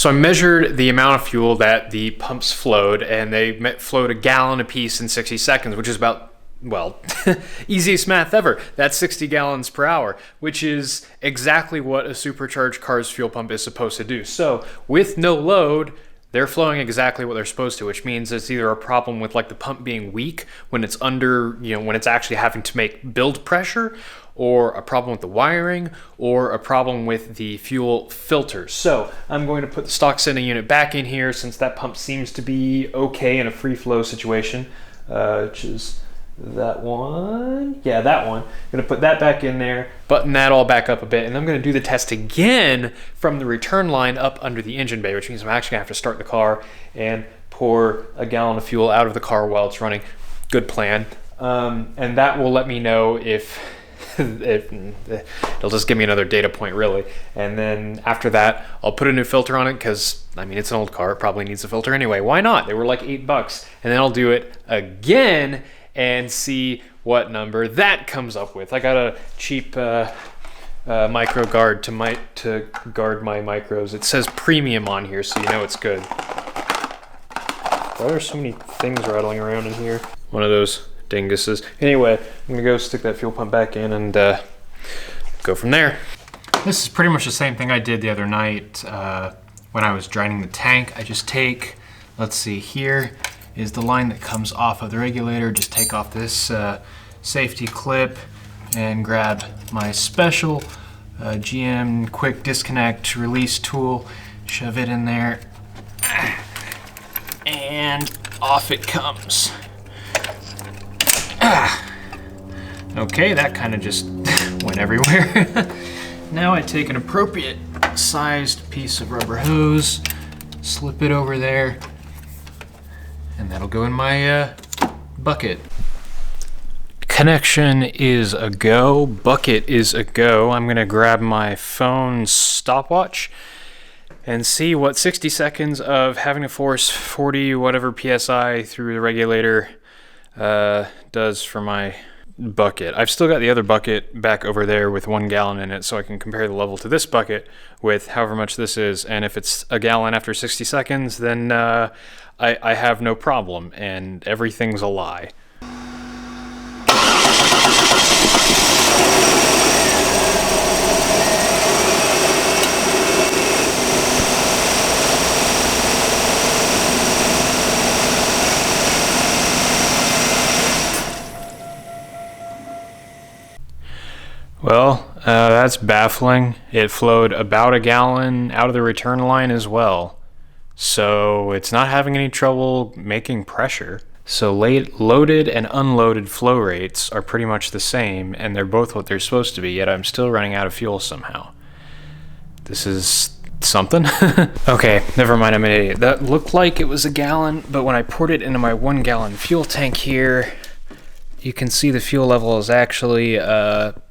So I measured the amount of fuel that the pumps flowed, and they flowed a gallon apiece in 60 seconds, which is about, well, easiest math ever. That's 60 gallons per hour, which is exactly what a supercharged car's fuel pump is supposed to do. So with no load, they're flowing exactly what they're supposed to, which means it's either a problem with like the pump being weak when it's under, when it's actually having to make build pressure, or a problem with the wiring, or a problem with the fuel filter. So I'm going to put the stock sending unit back in here since that pump seems to be okay in a free flow situation, which is that one. Yeah, that one. I'm gonna put that back in there, button that all back up a bit, and I'm gonna do the test again from the return line up under the engine bay, which means I'm actually gonna have to start the car and pour a gallon of fuel out of the car while it's running. Good plan. And that will let me know if it'll just give me another data point, really. And then after that, I'll put a new filter on it because, I mean, it's an old car. It probably needs a filter anyway. Why not? They were like $8. And then I'll do it again and see what number that comes up with. I got a cheap micro guard to guard my micros. It says premium on here, so you know it's good. Why are there so many things rattling around in here? One of those dinguses. Anyway, I'm gonna go stick that fuel pump back in and go from there. This is pretty much the same thing I did the other night when I was draining the tank. I just take, let's see, here is the line that comes off of the regulator. Just take off this safety clip and grab my special GM quick disconnect release tool, shove it in there, and off it comes. Okay, that kind of just went everywhere. Now I take an appropriate sized piece of rubber hose, slip it over there, and that'll go in my bucket. Connection is a go, bucket is a go. I'm gonna grab my phone stopwatch and see what 60 seconds of having to force 40 whatever PSI through the regulator does for my bucket. I've still got the other bucket back over there with 1 gallon in it, so I can compare the level to this bucket with however much this is, and if it's a gallon after 60 seconds, then I have no problem, and everything's a lie. Well, that's baffling. It flowed about a gallon out of the return line as well. So it's not having any trouble making pressure. So loaded and unloaded flow rates are pretty much the same, and they're both what they're supposed to be, yet I'm still running out of fuel somehow. This is something. Okay, never mind, I'm an idiot. That looked like it was a gallon, but when I poured it into my 1 gallon fuel tank here, you can see the fuel level is actually about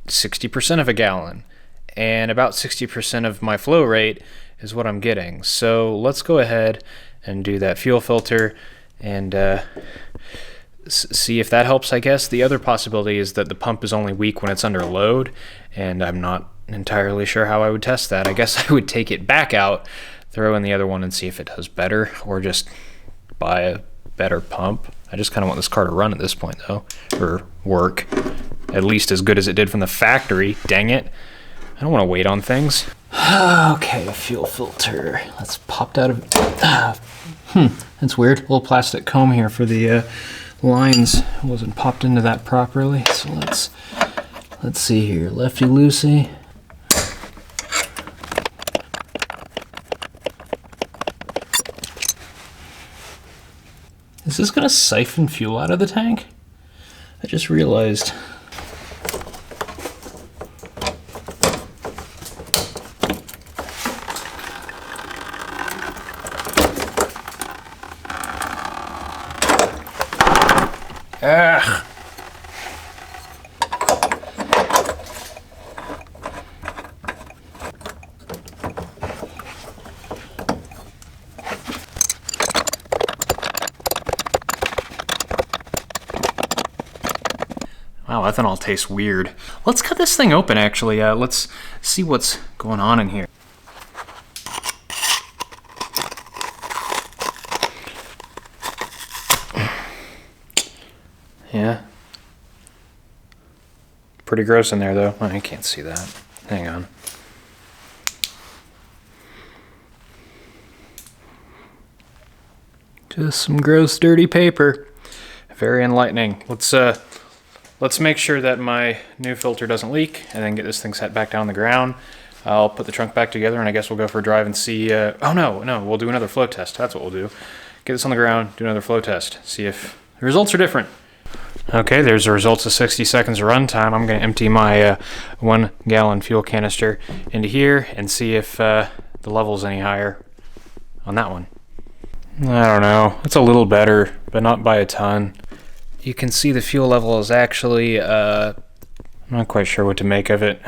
60% of a gallon, and about 60% of my flow rate is what I'm getting. So let's go ahead and do that fuel filter and see if that helps, I guess. The other possibility is that the pump is only weak when it's under load, and I'm not entirely sure how I would test that. I guess I would take it back out, throw in the other one and see if it does better, or just buy a better pump. I just kind of want this car to run at this point though, or work at least as good as it did from the factory. Dang it, I don't want to wait on things. Okay, fuel filter. That's popped out of that's weird. A little plastic comb here for the lines. Wasn't popped into that properly. So let's see here. Lefty loosey. Is this gonna siphon fuel out of the tank? I just realized. Ugh. Wow, ethanol tastes weird. Let's cut this thing open, actually. Let's see what's going on in here. Pretty gross in there, though. Oh, I can't see that. Hang on. Just some gross, dirty paper. Very enlightening. Let's make sure that my new filter doesn't leak, and then get this thing set back down on the ground. I'll put the trunk back together, and I guess we'll go for a drive and see... oh, no, we'll do another flow test. That's what we'll do. Get this on the ground, do another flow test. See if the results are different. Okay, there's the results of 60 seconds of run time. I'm going to empty my 1 gallon fuel canister into here and see if the level's any higher on that one. I don't know. It's a little better, but not by a ton. You can see the fuel level is actually, I'm not quite sure what to make of it.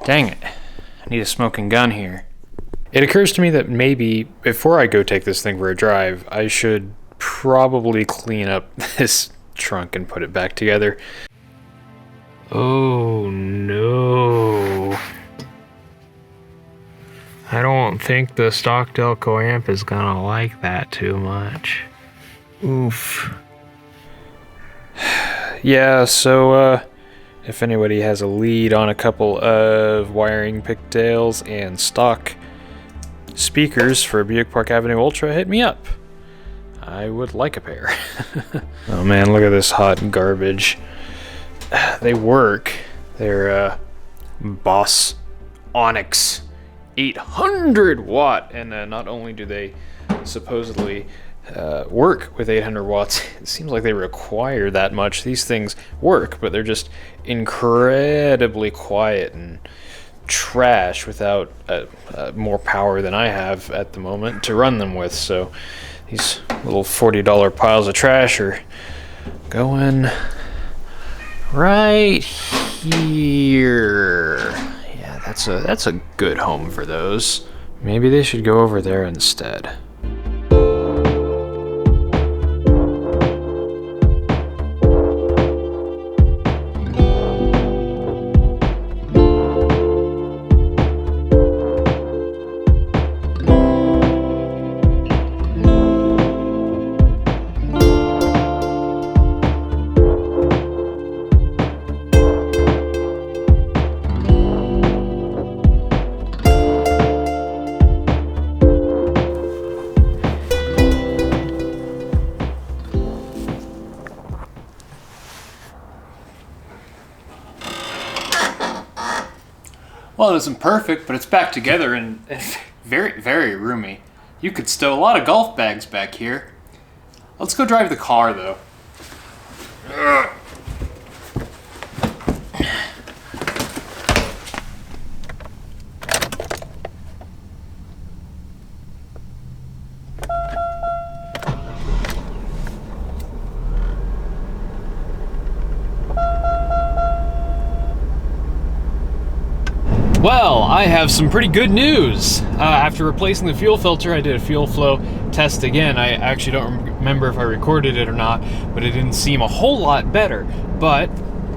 Dang it. I need a smoking gun here. It occurs to me that maybe before I go take this thing for a drive, I should probably clean up this trunk and put it back together. Oh no. I don't think the stock Delco amp is gonna like that too much. Oof. Yeah, so if anybody has a lead on a couple of wiring pigtails and stock speakers for Buick Park Avenue Ultra, hit me up. I would like a pair. Oh man, look at this hot garbage. They work. They're Boss Onyx 800 watt, and not only do they supposedly work with 800 watts, it seems like they require that much. These things work, but they're just incredibly quiet and trash without more power than I have at the moment to run them with. So these little $40 piles of trash are going right here. Yeah, that's a good home for those. Maybe they should go over there instead. Well, it isn't perfect, but it's back together and very, very roomy. You could stow a lot of golf bags back here. Let's go drive the car, though. Well, I have some pretty good news. After replacing the fuel filter, I did a fuel flow test again. I actually don't remember if I recorded it or not, but it didn't seem a whole lot better. But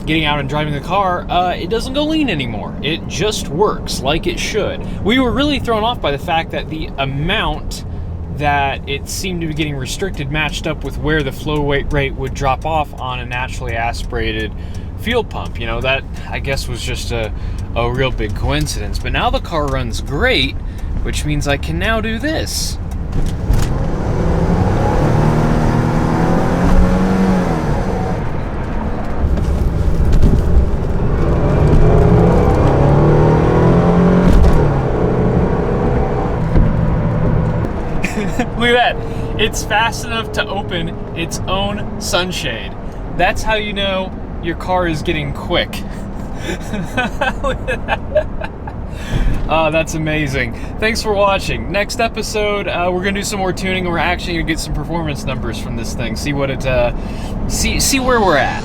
getting out and driving the car, it doesn't go lean anymore. It just works like it should. We were really thrown off by the fact that the amount that it seemed to be getting restricted matched up with where the flow rate would drop off on a naturally aspirated fuel pump. You know, that I guess was just a real big coincidence. But now the car runs great, which means I can now do this. Look at that. It's fast enough to open its own sunshade. That's how you know your car is getting quick. Look at that. Oh, that's amazing. Thanks for watching. Next episode, we're gonna do some more tuning, and we're actually gonna get some performance numbers from this thing. See what it, see where we're at.